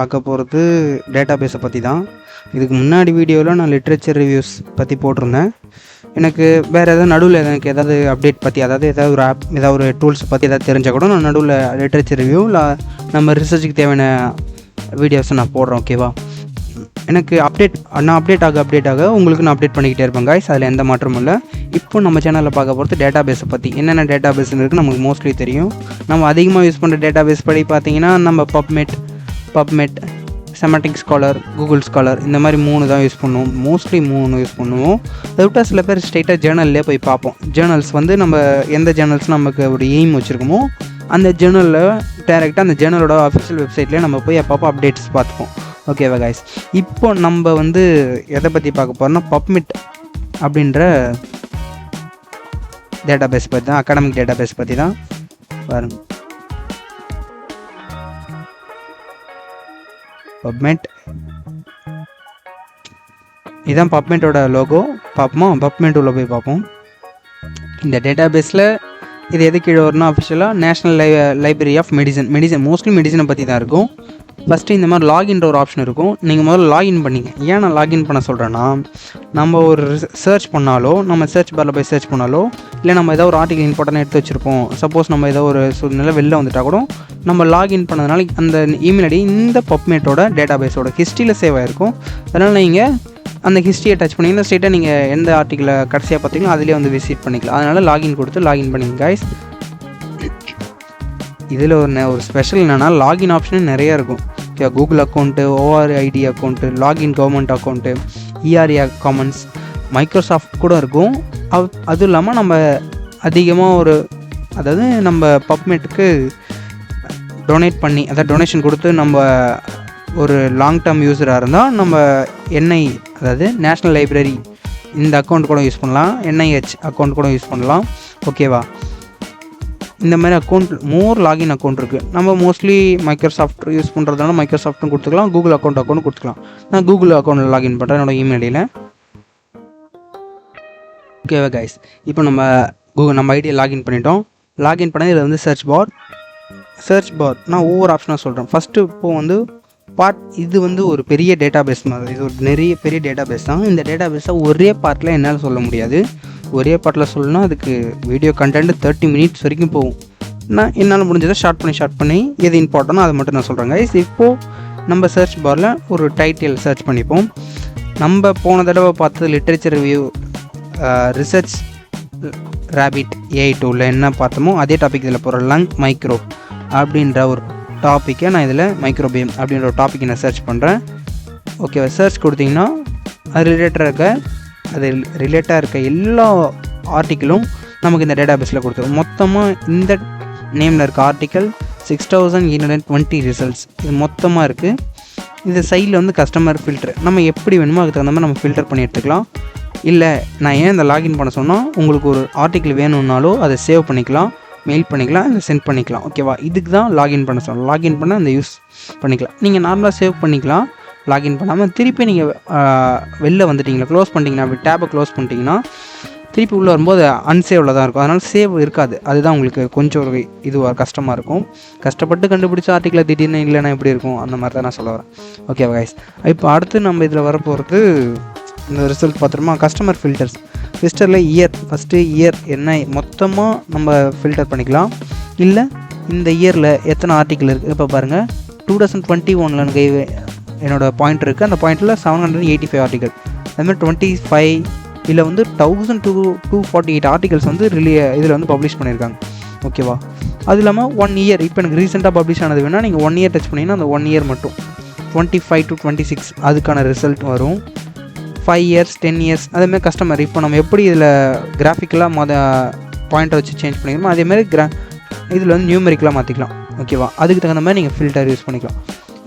பார்க்க போகிறது டேட்டாபேஸை பற்றி தான். இதுக்கு முன்னாடி வீடியோவில் நான் லிட்ரேச்சர் ரிவ்யூஸ் பற்றி போட்டிருந்தேன். எனக்கு வேறு எதாவது நடுவில் எனக்கு ஏதாவது அப்டேட் பற்றி, அதாவது ஏதாவது ஒரு ஆப், ஏதாவது ஒரு டூல்ஸ் பற்றி ஏதாவது தெரிஞ்சால் கூட நான் நடுவில் லிட்ரேச்சர் ரிவ்யூ இல்லை நம்ம ரிசர்ச்சுக்கு தேவையான வீடியோஸை நான் போடுறேன். ஓகேவா? எனக்கு நான் அப்டேட் ஆக உங்களுக்கு நான் அப்டேட் பண்ணிக்கிட்டே இருப்பேன் guys. அதில் எந்த மாற்றமும் இல்லை. இப்போ நம்ம சேனலில் பார்க்க போகிறது டேட்டாபேஸை பற்றி. என்னென்ன டேட்டாபேஸ் இருக்குது நமக்கு மோஸ்ட்லி தெரியும். நம்ம அதிகமாக யூஸ் பண்ணுற டேட்டாபேஸ் படி பார்த்தீங்கன்னா நம்ம PubMed, semantic scholar, Google scholar, இந்த மாதிரி 3 தான் யூஸ் பண்ணுவோம். மோஸ்ட்லி 3 யூஸ் பண்ணுவோம். அதை விட்டால் சில பேர் ஸ்ட்ரெயிட்டாக ஜேர்னல்லே போய் பார்ப்போம். ஜேர்னல்ஸ் வந்து நம்ம எந்த ஜேர்னல்ஸ் நமக்கு ஒரு எய்ம் வச்சுருக்கோமோ அந்த ஜேர்னலில் டேரெக்டாக அந்த ஜேர்னலோட அஃபிஷியல் வெப்சைட்லேயே நம்ம போய் அப்பப்போ அப்டேட்ஸ் பார்த்துப்போம். ஓகேவா guys? இப்போ நம்ம வந்து எதை பற்றி பார்க்க போகிறோம்னா பப்மெட் அப்படின்ற டேட்டாபேஸ் பற்றி தான், அகாடமிக் டேட்டாபேஸ் பற்றி தான் பாருங்க. பப்மெட், இதுதான் பப்மெட்டோட லோகோ. பார்ப்போமா? பப்மெட் உள்ள போய் பார்ப்போம். இந்த டேட்டாபேஸில் இது எது கீழே வரும்னா அஃபிஷியலாக national library of medicine mostly மெடிசனை பற்றி தான் இருக்கும். ஃபஸ்ட்டு இந்த மாதிரி லாகின்ற ஒரு ஆப்ஷன் இருக்கும். நீங்கள் முதல்ல லாகின் பண்ணிங்க. ஏன் நான் லாகின் பண்ண சொல்கிறேன்னா, நம்ம ஒரு சர்ச் பண்ணாலோ, நம்ம சர்ச் பாரில் போய் சர்ச் பண்ணாலோ, இல்லை நம்ம ஏதோ ஒரு ஆர்டிகல் இம்பார்ட்டன்ட் எடுத்து வச்சுருப்போம், சப்போஸ் நம்ம ஏதோ ஒரு சூழ்நிலை வெளில வந்துட்டால் கூட நம்ம லாகின் பண்ணதுனால அந்த இமெயில் ஐடி இந்த பப்மெட்டோட டேட்டாபேஸோட ஹிஸ்ட்ரியில் சேவ் ஆகிருக்கும். அதனால் நீங்கள் அந்த ஹிஸ்ட்ரியை டச் பண்ணிங்கன்னா ஸ்ட்ரெயிட்டாக நீங்கள் எந்த ஆர்டிக்கலை கடைசியாக பார்த்தீங்களோ அதிலே வந்து விசிட் பண்ணிக்கலாம். அதனால் லாகின் கொடுத்து லாகின் பண்ணிங்க guys. இதில் ஒரு ஸ்பெஷல் என்னென்னா லாகின் ஆப்ஷன் நிறையா இருக்கும். Google account, ORID account, login government account, ERE commons, Microsoft கூட இருக்கும். அதுவும் இல்லாமல் நம்ம அதிகமாக அதாவது நம்ம பப்மெட்டுக்கு டொனேட் பண்ணி, அதாவது டொனேஷன் கொடுத்து நம்ம ஒரு லாங் டேர்ம் யூஸராக இருந்தால் நம்ம NI, அதாவது நேஷ்னல் லைப்ரரி, இந்த அக்கௌண்ட் கூட யூஸ் பண்ணலாம். NIH அக்கௌண்ட் கூட யூஸ் பண்ணலாம். ஓகேவா? இந்த மாதிரி அக்கௌண்ட் லாகின் அக்கௌண்ட் இருக்குது. நம்ம மோஸ்ட்லி மைக்ரோசாஃப்ட் யூஸ் பண்ணுறதுனால மைக்ரோசாஃப்ட்டும் கொடுத்துக்கலாம், கூகுள் அக்கௌண்ட் கொடுத்துக்கலாம். நான் கூகுள் அக்கௌண்ட்டில் லாகின் பண்ணுறேன் என்னோடய இமெயில் ஐடியில். ஓகேவா guys? இப்போ நம்ம ஐடியை லாகின் பண்ணிட்டோம். லாகின் பண்ணி இதில் வந்து சர்ச் பார் நான் ஒவ்வொரு ஆப்ஷனாக சொல்கிறேன். ஃபஸ்ட்டு இப்போது வந்து இது வந்து ஒரு பெரிய டேட்டாபேஸ் மாதிரி. இது ஒரு பெரிய டேட்டாபேஸ் தான். இந்த டேட்டாபேஸை ஒரே பார்ட்டில் என்னால் சொல்ல முடியாது. ஒரே பார்ட்டில் சொல்லணும்னா அதுக்கு வீடியோ கண்டென்ட் 30 மினிட்ஸ் வரைக்கும் போகும். நான் என்னால் முடிஞ்சதை ஷார்ட் பண்ணி எது இம்பார்ட்டனோ அதை மட்டும் நான் சொல்கிறேன் guys. இப்போது நம்ம சர்ச் பாரில் ஒரு டைட்டில் சர்ச் பண்ணிப்போம். நம்ம போன தடவை பார்த்தது literature review research rapid AI டூலில் என்ன பார்த்தோமோ அதே டாபிக் இதில் போகிற லங் மைக்ரோ அப்படின்ற ஒரு டாப்பிக்கை நான் இதில் மைக்ரோபியம் அப்படின்ற ஒரு டாப்பிக்கை நான் சர்ச் பண்ணுறேன். ஓகேவா? சர்ச் கொடுத்தீங்கன்னா அது ரிலேட்டாக இருக்க எல்லா ஆர்டிக்கிளும் நமக்கு இந்த டேட்டாபேஸில் கொடுத்துரும். மொத்தமாக இந்த நேமில் இருக்க ஆர்டிக்கல் 6820 ரிசல்ட்ஸ் இது மொத்தமாக இருக்குது. இந்த சைடில் வந்து கஸ்டமர் ஃபில்டர், நம்ம எப்படி வேணுமோ அதுக்கு தகுந்த மாதிரி நம்ம ஃபில்டர் பண்ணி எடுத்துக்கலாம். இல்லை நான் ஏன் இந்த லாகின் பண்ண சொன்னால், உங்களுக்கு ஒரு ஆர்டிக்கிள் வேணும்னாலோ அதை சேவ் பண்ணிக்கலாம், மெயில் பண்ணிக்கலாம், இல்லை சென்ட் பண்ணிக்கலாம். ஓகேவா? இதுக்கு தான் லாகின் பண்ண சொன்னோம். லாகின் பண்ண அந்த யூஸ் பண்ணிக்கலாம். நீங்கள் நார்மலாக சேவ் பண்ணிக்கலாம். லாகின் பண்ணாமல் திருப்பி நீங்கள் வெளில வந்துட்டிங்களா, க்ளோஸ் பண்ணிட்டீங்கன்னா, டேப்பை க்ளோஸ் பண்ணிட்டீங்கன்னா திருப்பி உள்ளே வரும்போது அன்சேவில் தான் இருக்கும். அதனால் சேவ் இருக்காது. அதுதான் உங்களுக்கு கொஞ்சம் ஒரு இதுவாக கஷ்டமாக இருக்கும். கஷ்டப்பட்டு கண்டுபிடிச்ச ஆர்டிக்கில் திடீர்னு இல்லைன்னா எப்படி இருக்கும், அந்த மாதிரி தான் நான் சொல்ல வரேன். ஓகேவா guys? இப்போ அடுத்து நம்ம இதில் வரப்போகிறது இந்த ரிசல்ட் பார்த்துருமா, கஸ்டமர் ஃபில்டரில் ஃபஸ்ட்டு இயர் என்ன மொத்தமாக நம்ம ஃபில்டர் பண்ணிக்கலாம். இல்லை இந்த இயரில் எத்தனை ஆர்டிக்கிள் இருக்குது. இப்போ பாருங்கள் 2021 எனக்கு என்னோடய பாயிண்ட் இருக்குது. அந்த பாயிண்ட்டில் 785 ஆர்டிக்கல், அதுமாதிரி 25 இதில் வந்து 1248 ஆர்டிகல்ஸ் வந்து இதில் வந்து பப்ளிஷ் பண்ணியிருக்காங்க. ஓகேவா? அது இல்லாமல் 1 இயர், இப்போ எனக்கு ரீசெண்டாக பப்ளிஷ் ஆனது வேணால் நீங்கள் 1 இயர் டச் பண்ணிங்கன்னா அந்த 1 இயர் மட்டும் 25 to 26 அதுக்கான ரிசல்ட் வரும். 5 இயர்ஸ் 10 இயர்ஸ் அதேமாதிரி கஸ்டமர். இப்போ நம்ம எப்படி இதில் கிராஃபிக்கலாக பாயிண்ட்டை வச்சு சேஞ்ச் பண்ணிக்கிறோமோ அதேமாதிரி இதில் வந்து நியூமெரிக்கலாக மாற்றிக்கலாம். ஓகேவா? அதுக்கு தகுந்த மாதிரி நீங்கள் ஃபில்டர் யூஸ் பண்ணிக்கலாம்.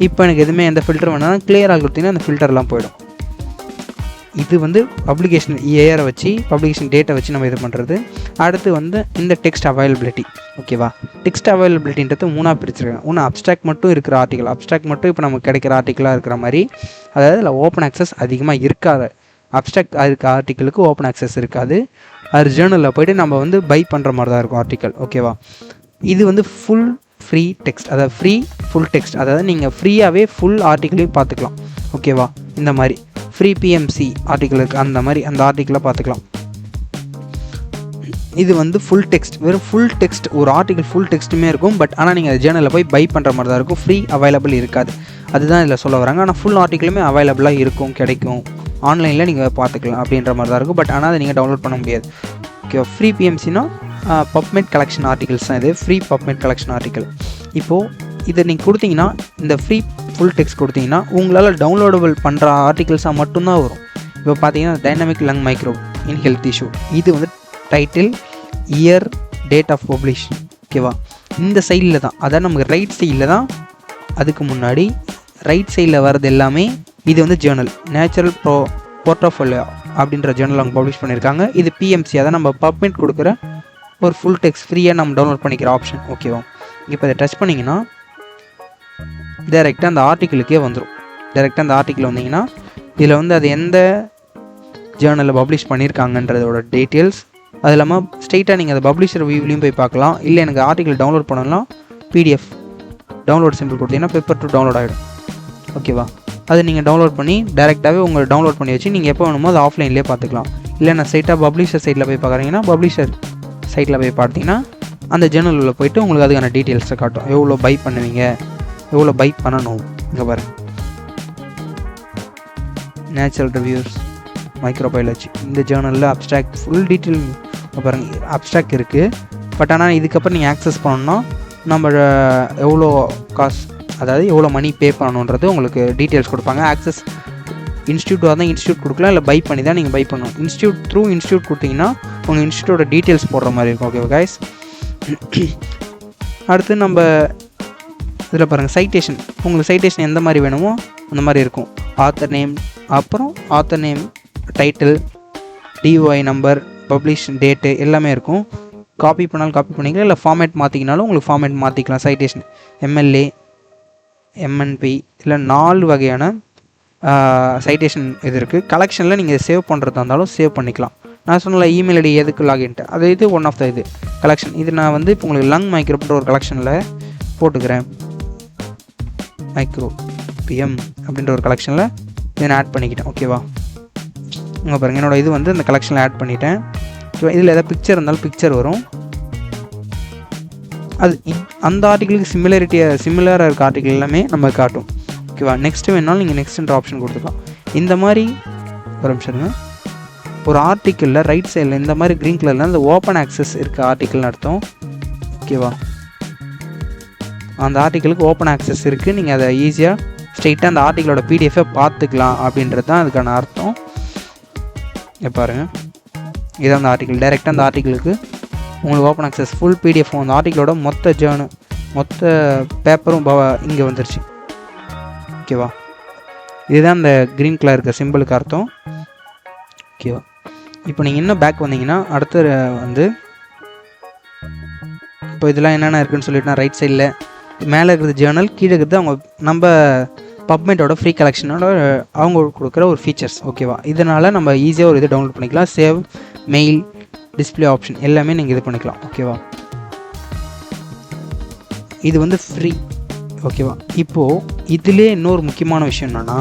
இப்போ எனக்கு எதுவுமே எந்த ஃபில்டர் வேணாலும் கிளியராக கொடுத்தீங்கன்னா அந்த ஃபில்டர்லாம் போயிடும். இது வந்து பப்ளிகேஷன் இயரை வச்சு, பப்ளிகேஷன் டேட்டை வச்சு நம்ம இது பண்ணுறது. அடுத்து வந்து இந்த டெக்ஸ்ட் அவைலபிலிட்டி. ஓகேவா? டெக்ஸ்ட் அவைலபிலிட்டின்றது 3ஆக பிரிச்சிருக்கேன். ஒன்று அப்ஸ்ட்ராக்ட் மட்டும் இருக்கிற ஆர்டிக்கல், அப்ஸ்ட்ராக்ட் மட்டும் இப்போ நமக்கு கிடைக்கிற ஆர்டிக்கலாக இருக்கிற மாதிரி, அதாவது அதில் ஓப்பன் ஆக்சஸ் அதிகமாக இருக்காது. அப்ஸ்ட்ராக்ட் இருக்க ஆர்டிக்கலுக்கு ஓப்பன் ஆக்சஸ் இருக்காது. அது ஜேர்னலில் போய்ட்டு நம்ம வந்து பை பண்ணுற மாதிரி தான் இருக்கும் ஆர்டிக்கல். ஓகேவா? இது வந்து ஃப்ரீ டெக்ஸ்ட், அதாவது ஃப்ரீ ஃபுல் டெக்ஸ்ட், அதாவது நீங்கள் ஃப்ரீயாகவே ஃபுல் ஆர்டிக்கிளையும் பார்த்துக்கலாம். ஓகேவா? இந்த மாதிரி ஃப்ரீ பிஎம்சி ஆர்டிக்கிள் இருக்குது, அந்த மாதிரி அந்த ஆர்டிக்கிளை பார்த்துக்கலாம். இது வந்து ஃபுல் டெக்ஸ்ட், வெறும் ஃபுல் டெக்ஸ்ட், ஒரு ஆர்டிக்கல் ஃபுல் டெக்ஸ்ட்டுமே இருக்கும். பட் ஆனால் நீங்கள் ஜேர்னலில் போய் பை பண்ணுற மாதிரி தான் இருக்கும், ஃப்ரீ அவைலபிள் இருக்காது. அதுதான் இதில் சொல்ல வராங்க. ஆனால் ஃபுல் ஆர்டிக்கிளுமே அவைலபிளாக இருக்கும், கிடைக்கும், ஆன்லைனில் நீங்கள் பார்த்துக்கலாம் அப்படின்ற மாதிரி தான் இருக்கும். பட் ஆனால் அதை நீங்கள் டவுன்லோட் பண்ண முடியாது. ஓகே, ஃப்ரீ பிஎம்சினா பப்மெட் கலெக்ஷன் ஆர்டிகல்ஸ் தான் இது, ஃப்ரீ பப்மெட் கலெக்ஷன் ஆர்டிக்கல். இப்போது இதை நீங்கள் கொடுத்தீங்கன்னா, இந்த ஃப்ரீ ஃபுல் டெக்ஸ்ட் கொடுத்தீங்கன்னா உங்களால் டவுன்லோடபிள் பண்ணுற ஆர்டிகல்ஸாக மட்டும்தான் வரும். இப்போ பார்த்தீங்கன்னா dynamic lung micro in health issue, இது வந்து title, year, date of publish. ஓகேவா? இந்த சைடில் தான், அதாவது நமக்கு ரைட் சைடில் தான். அதுக்கு முன்னாடி ரைட் சைடில் வர்றது எல்லாமே இது வந்து ஜேர்னல், நேச்சுரல் போர்ட்ஃபோலியோ அப்படின்ற ஜேர்னல் அவங்க பப்ளிஷ் பண்ணியிருக்காங்க. இது பிஎம்சி, அதான் நம்ம பப்மெட் கொடுக்குற ஒரு ஃபுல் டெக்ஸ்ட் ஃப்ரீயாக நம்ம டவுன்லோட் பண்ணிக்கிற ஆப்ஷன். ஓகேவா? இப்போ இதை டச் பண்ணிங்கன்னா டைரெக்டாக அந்த ஆர்டிக்கிளுக்கே வந்துடும். டைரெக்டாக அந்த ஆர்டிக்கிள் வந்தீங்கன்னா இதில் வந்து அது எந்த ஜேர்னலில் பப்ளிஷ் பண்ணியிருக்காங்கன்றதோட டீட்டெயில்ஸ், அது இல்லாமல் ஸ்ட்ரெயிட்டாக நீங்கள் அதை பப்ளிஷர் வியூலையும் போய் பார்க்கலாம். இல்லை எனக்கு ஆர்டிக்கிள் டவுன்லோட் பண்ணலாம், பிடிஎஃப் டவுன்லோட் சிம்பிள் கொடுத்தீங்கன்னா பேப்பர் டு டவுன்லோட் ஆகிடும். ஓகேவா? அதை நீங்கள் டவுன்லோட் பண்ணி டேரெக்டாகவே உங்களை டவுன்லோட் பண்ணி வச்சு நீங்கள் எப்போ வேணுமோ அது ஆஃப்லைன்லேயே பார்த்துக்கலாம். இல்லை நான் ஸ்ட்ரெயிட்டாக பப்ளிஷர் சைட்டில் போய் பார்க்குறீங்கன்னா பப்ளிஷர் சைட்டில் போய் பார்த்தீங்கன்னா அந்த ஜேர்னலில் போய்ட்டு உங்களுக்கு அதுக்கான டீட்டெயில்ஸை காட்டும். எவ்வளோ பை பண்ணுவீங்க, எவ்வளோ பை பண்ணணும். இங்கே பாருங்கள், நேச்சுரல் ரிவ்யூஸ், மைக்ரோபயாலஜி, இந்த ஜேர்னலில் அப்ஸ்ட்ராக்ட் ஃபுல் டீட்டெயில் பாருங்கள், அப்ஸ்ட்ராக்ட் இருக்குது. பட் ஆனால் இதுக்கப்புறம் நீங்கள் ஆக்சஸ் பண்ணணுன்னா நம்ம எவ்வளோ காசு, அதாவது எவ்வளோ மணி பே பண்ணணுன்றது உங்களுக்கு டீட்டெயில்ஸ் கொடுப்பாங்க. ஆக்சஸ் இன்ஸ்டியூட்டாக தான் இன்ஸ்டியூட் கொடுக்கலாம், இல்லை பை பண்ணி தான் நீங்கள் பை பண்ணணும். இன்ஸ்டியூட் கொடுத்தீங்கன்னா உங்கள் இன்ஸ்டியூட்டோட டீட்டெயில்ஸ் போடுற மாதிரி இருக்கும். ஓகே கைஸ், அடுத்து நம்ம இதில் பாருங்கள் சைட்டேஷன், உங்களுக்கு சைட்டேஷன் எந்த மாதிரி வேணுமோ அந்த மாதிரி இருக்கும். ஆத்தர் நேம், அப்புறம் author name, title, DOI number, publish date எல்லாமே இருக்கும். காப்பி பண்ணாலும் காப்பி பண்ணிக்கலாம், இல்லை ஃபார்மேட் மாற்றிக்கினாலும் உங்களுக்கு ஃபார்மேட் மாற்றிக்கலாம். சைட்டேஷன் எம்எல்ஏ, எம்என்பி, இல்லை 4 வகையான சைட்டேஷன் இது இருக்குது. கலெக்ஷனில் நீங்கள் சேவ் பண்ணுறதா இருந்தாலும் சேவ் பண்ணிக்கலாம். நான் சொன்னல இமெயில் ஐடி எதுக்கு லாகின்ட்டு, அது இது ஒன் ஆஃப் த இது கலெக்ஷன். இது நான் வந்து இப்போ உங்களுக்கு லங் மைக்ரோன்ற ஒரு கலெக்ஷனில் போட்டுக்கிறேன். மைக்ரோ பிஎம் அப்படின்ற ஒரு கலெக்ஷனில் இதை நான் ஆட் பண்ணிக்கிட்டேன். ஓகேவா? இங்கே பாருங்கள், என்னோடய இது வந்து இந்த கலெக்ஷனில் ஆட் பண்ணிட்டேன். ஸோ இதில் எதாவது பிக்சர் இருந்தாலும் பிக்சர் வரும். அது அந்த ஆர்டிக்கிளுக்கு சிமிலராக இருக்க ஆர்டிக்கிள் எல்லாமே நம்ம காட்டும். ஓகேவா? நெக்ஸ்ட்டு வேணாலும் நீங்கள் நெக்ஸ்ட்ன்ற ஆப்ஷன் கொடுத்துக்கலாம். இந்த மாதிரி ஒரு நிமிஷம், ஒரு ஆர்டிக்கிளில் ரைட் சைடில் இந்த மாதிரி க்ரீன் கலரில் அந்த ஓப்பன் ஆக்சஸ் இருக்க ஆர்டிக்கிள்னு அர்த்தம். ஓகேவா? அந்த ஆர்டிக்கிளுக்கு ஓப்பன் ஆக்சஸ் இருக்குது, நீங்கள் அதை ஈஸியாக ஸ்ட்ரெயிட்டாக அந்த ஆர்டிக்கிளோட பிடிஎஃபை பார்த்துக்கலாம் அப்படின்றது தான் அதுக்கான அர்த்தம். பாருங்கள், இதான் அந்த ஆர்டிக்கிள். டைரெக்டாக அந்த ஆர்டிக்கிளுக்கு உங்களுக்கு ஓப்பன் ஆக்சஸ் ஃபுல் பிடிஎஃப், அந்த ஆர்டிக்கிளோட மொத்த பேப்பரும் இங்கே வந்துருச்சு. ஓகேவா? இதுதான் இந்த க்ரீன் கலர் இருக்க சிம்பிளுக்கு அர்த்தம். ஓகேவா? இப்போ நீங்கள் இன்னும் பேக் வந்தீங்கன்னா அடுத்து வந்து இப்போ இதெல்லாம் என்னென்ன இருக்குதுன்னு சொல்லிட்டுனா ரைட் சைடில் மேலே இருக்கிறது ஜேர்னல், கீழே இருக்கிறது அவங்க நம்ம பப்மெட்டோட ஃப்ரீ கலெக்ஷனோட அவங்க கொடுக்குற ஒரு ஃபீச்சர்ஸ். ஓகேவா? இதனால் நம்ம ஈஸியாக ஒரு இது டவுன்லோட் பண்ணிக்கலாம். சேவ், மெயில், டிஸ்பிளே ஆப்ஷன் எல்லாமே நீங்கள் இது பண்ணிக்கலாம். ஓகேவா? இது வந்து ஃப்ரீ. ஓகேவா? இப்போது இதிலே இன்னொரு முக்கியமான விஷயம் என்னென்னா,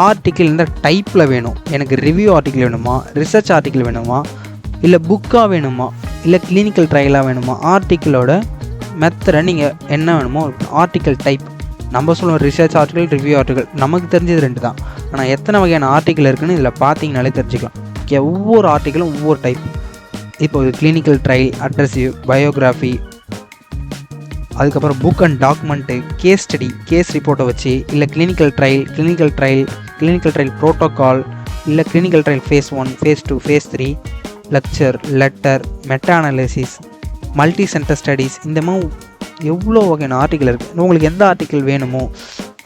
ஆர்டிக்கிள் இந்த டைப்பில் வேணும். எனக்கு ரிவ்யூ ஆர்டிக்கிள் வேணுமா, ரிசர்ச் ஆர்டிக்கிள் வேணுமா, இல்லை புக்காக வேணுமா, இல்லை கிளினிக்கல் ட்ரையலாக வேணுமா, ஆர்டிக்கிளோட மெத்தடை நீங்கள் என்ன வேணுமோ ஆர்டிக்கிள் டைப். நம்ம சொல்லுவோம் ரிசர்ச் ஆர்டிக்கல், ரிவ்யூ ஆர்டிக்கல், நமக்கு தெரிஞ்சது 2 தான். ஆனால் எத்தனை வகையான ஆர்டிக்கிள் இருக்குதுன்னு இதில் பார்த்தீங்கனாலே தெரிஞ்சுக்கலாம். ஓகே, ஒவ்வொரு ஆர்டிக்கிளும் ஒவ்வொரு டைப். இப்போ கிளினிக்கல் ட்ரையல், அட்ரஸிவ், பயோகிராஃபி, அதுக்கப்புறம் book and document, case study, case ரிப்போர்ட்டை வச்சு, இல்லை கிளினிக்கல் ட்ரையல் ப்ரோட்டோகால், இல்லை clinical trial phase 1, phase 2, phase 3, lecture, letter, meta analysis, multi centre studies, இந்த மாதிரி எவ்வளோ வகையான ஆர்டிக்கல் இருக்குது. உங்களுக்கு எந்த ஆர்டிக்கல் வேணுமோ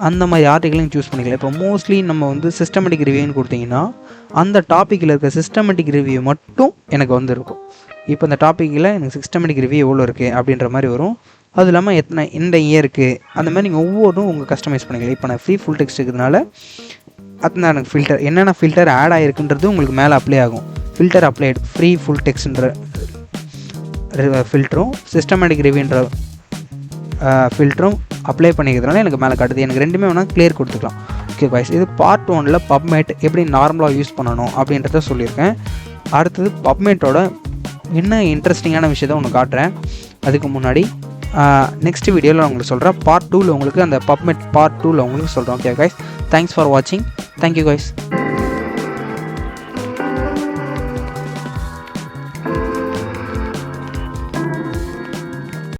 அந்த மாதிரி ஆர்டிக்கலையும் சூஸ் பண்ணிக்கலாம். இப்போ மோஸ்ட்லி நம்ம வந்து சிஸ்டமேட்டிக் ரிவ்யூன்னு கொடுத்தீங்கன்னா அந்த டாப்பிக்கில் இருக்க சிஸ்டமேட்டிக் ரிவ்யூ மட்டும் எனக்கு வந்துருக்கும். இப்போ இந்த டாப்பிக்கில் எனக்கு சிஸ்டமேட்டிக் ரிவ்யூ எவ்வளோ இருக்குது அப்படின்ற மாதிரி வரும். அது இல்லாமல் எந்த இயருக்கு அந்த மாதிரி நீங்கள் ஒவ்வொன்றும் உங்கள் கஸ்டமைஸ் பண்ணிக்கலாம். இப்போ நான் ஃப்ரீ ஃபுல் டெக்ஸ்ட் இருக்கிறதுனால அதுதான் எனக்கு ஃபில்டர், என்னென்ன ஃபில்டர் ஆட் ஆகிருக்குன்றது உங்களுக்கு மேலே அப்ளை ஆகும். ஃபில்டர் அப்ளைடு, ஃப்ரீ ஃபுல் டெக்ஸ்ட்ன்ற ஃபில்டரும் சிஸ்டமேட்டிக் ரிவ்யூன்ற ஃபில்டரும் அப்ளை பண்ணிக்கிறதுனால எனக்கு மேலே காட்டுது. எனக்கு ரெண்டுமே வேணால் கிளியர் கொடுத்துக்கலாம். ஓகே காய்ஸ், இது பார்ட் 1ல் பப்மேட் எப்படி நார்மலாக யூஸ் பண்ணணும் அப்படின்றத சொல்லியிருக்கேன். அடுத்தது பப்மேட்டோட என்ன இன்ட்ரெஸ்டிங்கான விஷயத்தை ஒன்று காட்டுறேன். அதுக்கு முன்னாடி நெக்ஸ்ட் வீடியோவில் உங்களுக்கு சொல்கிறேன். பார்ட் 2ல் உங்களுக்கு அந்த பப்மேட் பார்ட் 2ல் உங்களுக்கு சொல்கிறேன். ஓகே காய்ஸ், தேங்க்ஸ் ஃபார் வாட்சிங். Thank you guys.